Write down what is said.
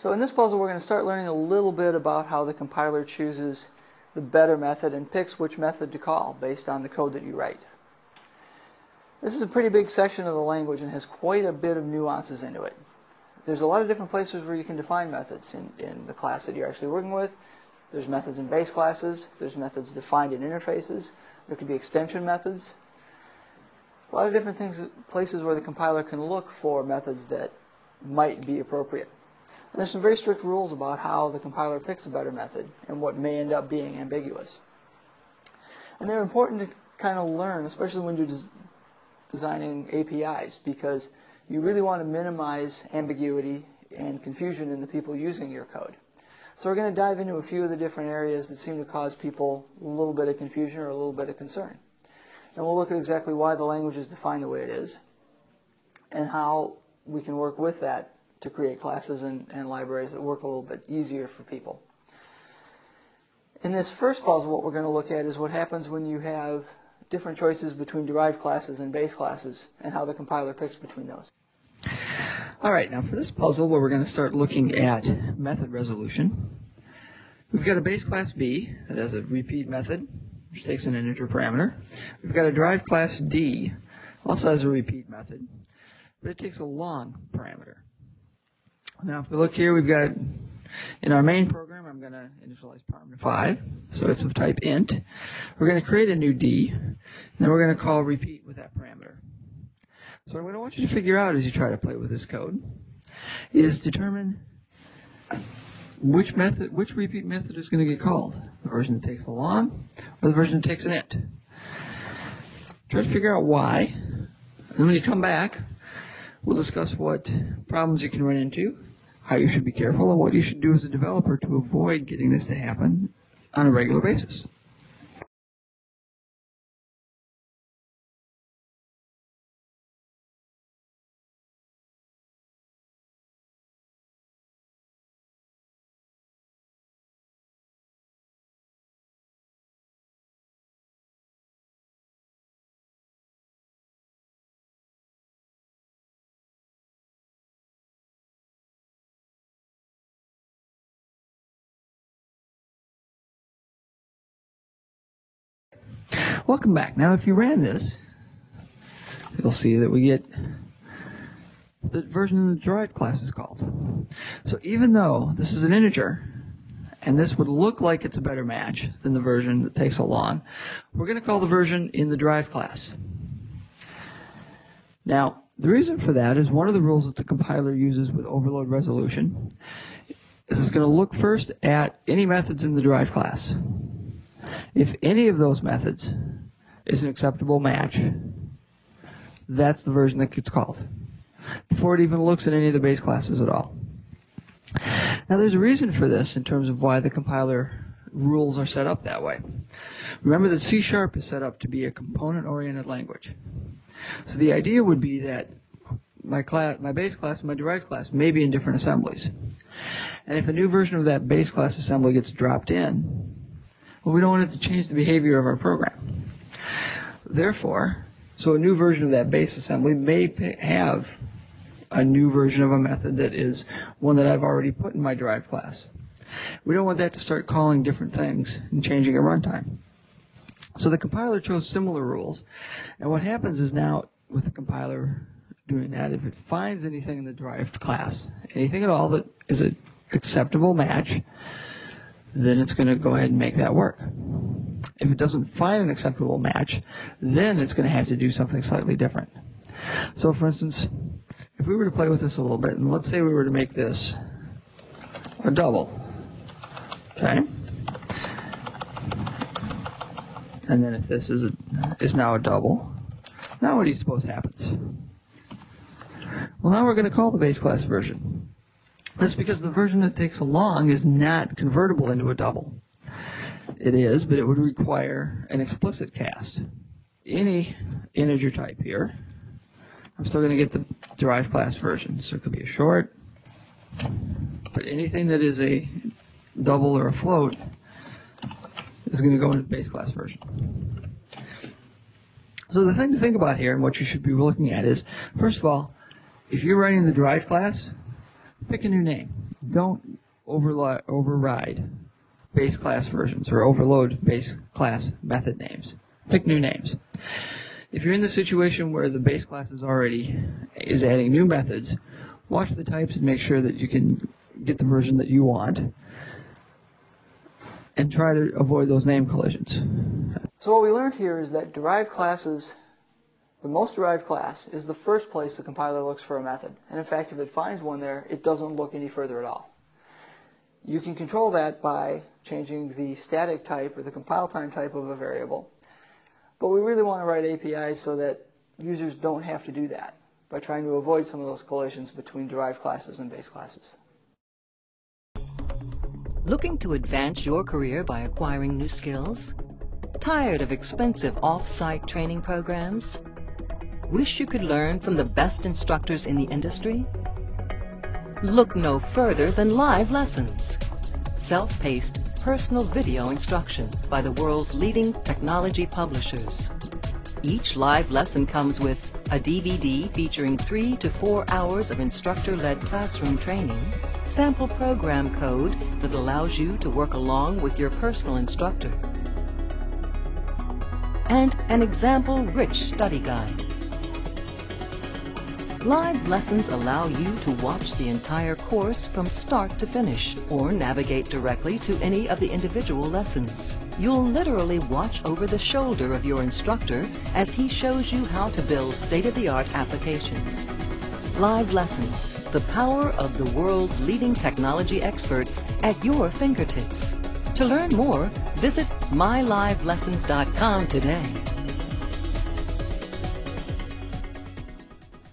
So in this puzzle we're going to start learning a little bit about how the compiler chooses the better method and picks which method to call based on the code that you write. This is a pretty big section of the language and has quite a bit of nuances into it. There's a lot of different places where you can define methods in the class that you're actually working with. There's methods in base classes, there's methods defined in interfaces, there could be extension methods. A lot of different places where the compiler can look for methods that might be appropriate. And there's some very strict rules about how the compiler picks a better method and what may end up being ambiguous. And they're important to kind of learn, especially when you're designing APIs, because you really want to minimize ambiguity and confusion in the people using your code. So we're going to dive into a few of the different areas that seem to cause people a little bit of confusion or a little bit of concern. And we'll look at exactly why the language is defined the way it is and how we can work with that to create classes and libraries that work a little bit easier for people. In this first puzzle, what we're going to look at is what happens when you have different choices between derived classes and base classes and how the compiler picks between those. All right, now for this puzzle where we're going to start looking at method resolution, we've got a base class B that has a repeat method, which takes an integer parameter. We've got a derived class D, also has a repeat method, but it takes a long parameter. Now if we look here, we've got, in our main program, I'm going to initialize parameter 5, so it's of type int. We're going to create a new D, and then we're going to call repeat with that parameter. So what I'm going to want you to figure out as you try to play with this code is determine which repeat method is going to get called. The version that takes the long or the version that takes an int. Try to figure out why, and then when you come back, we'll discuss what problems you can run into, how you should be careful, and what you should do as a developer to avoid getting this to happen on a regular basis. Welcome back. Now if you ran this, you'll see that we get the version the derived class is called. So even though this is an integer, and this would look like it's a better match than the version that takes a long, we're going to call the version in the derived class. Now, the reason for that is one of the rules that the compiler uses with overload resolution is it's going to look first at any methods in the derived class. If any of those methods is an acceptable match, that's the version that gets called, before it even looks at any of the base classes at all. Now there's a reason for this in terms of why the compiler rules are set up that way. Remember that C# is set up to be a component-oriented language. So the idea would be that my base class and my derived class may be in different assemblies. And if a new version of that base class assembly gets dropped in, well, we don't want it to change the behavior of our program. Therefore, so a new version of that base assembly may have a new version of a method that is one that I've already put in my derived class. We don't want that to start calling different things and changing at runtime. So the compiler chose similar rules, and what happens is now with the compiler doing that, if it finds anything in the derived class, anything at all that is an acceptable match, then it's going to go ahead and make that work. If it doesn't find an acceptable match, then it's going to have to do something slightly different. So for instance, if we were to play with this a little bit, and let's say we were to make this a double, okay? And then if this is now a double, now what do you suppose happens? Well, now we're going to call the base class version. That's because the version that takes a long is not convertible into a double. It is, but it would require an explicit cast. Any integer type here, I'm still going to get the derived class version. So it could be a short, but anything that is a double or a float is going to go into the base class version. So the thing to think about here and what you should be looking at is, first of all, if you're writing the derived class, pick a new name. don't override base class versions or overload base class method names. Pick new names. If you're in the situation where the base class is adding new methods, watch the types and make sure that you can get the version that you want, and try to avoid those name collisions. So what we learned here is that derived classes, the most derived class, is the first place the compiler looks for a method. And in fact, if it finds one there, it doesn't look any further at all. You can control that by changing the static type or the compile time type of a variable. But we really want to write APIs so that users don't have to do that, by trying to avoid some of those collisions between derived classes and base classes. Looking to advance your career by acquiring new skills? Tired of expensive off-site training programs? Wish you could learn from the best instructors in the industry? Look no further than Live Lessons. Self-paced, personal video instruction by the world's leading technology publishers. Each live lesson comes with a DVD featuring 3 to 4 hours of instructor-led classroom training, sample program code that allows you to work along with your personal instructor, and an example-rich study guide. Live lessons allow you to watch the entire course from start to finish, or navigate directly to any of the individual lessons. You'll literally watch over the shoulder of your instructor as he shows you how to build state-of-the-art applications. Live Lessons, the power of the world's leading technology experts at your fingertips. To learn more, visit mylivelessons.com today.